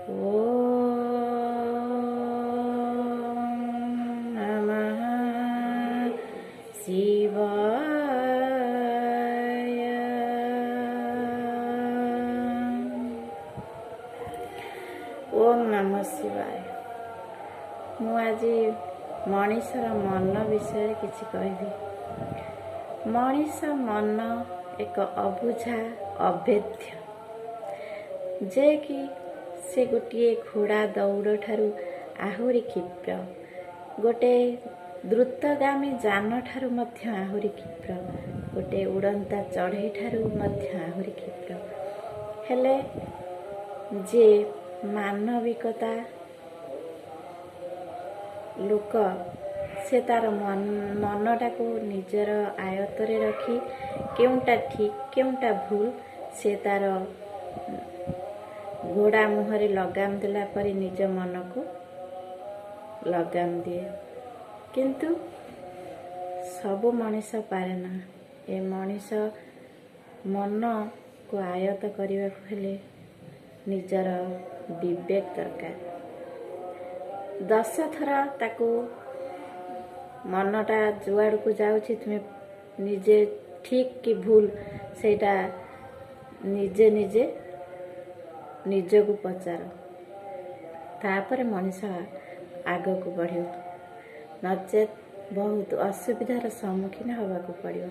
नमः शिवाय। ओम नमः शिवाय। मु आज मनीषर मन विषय किछि कहबी। मनीष मन एक अबुझा अभेद्य, जे कि से गोटे घोड़ा दौड़ ठारू आहुरी क्षिप्र, गोटे द्रुतगामी जान ठारू मध्य आहुरी क्षिप्र, गोटे उड़ंता चढ़ई ठारू मध्य आहुरी क्षिप्र। हेले जे मानविकता लोक से तार मनटा को निजर आयत्तरे रखी केउंटा ठीक केउंटा भूल से तार घोड़ा मुहरे लगाम देला परी निज मन को लगाम दिए। किंतु सबु मनीष पारे ना। ए मनीष मन को आयत्त करने को हेले निजर विवेक दरकार। 10 थर ताको मनटा जुआड़ को जाउछि तुमे निजे ठीक कि भूल सेटा निजे निजे निजको पचार, तापर मनीष आग को बढ़ियो, नचेत बहुत असुविधार सम्मुखीन होगा को पड़ियो।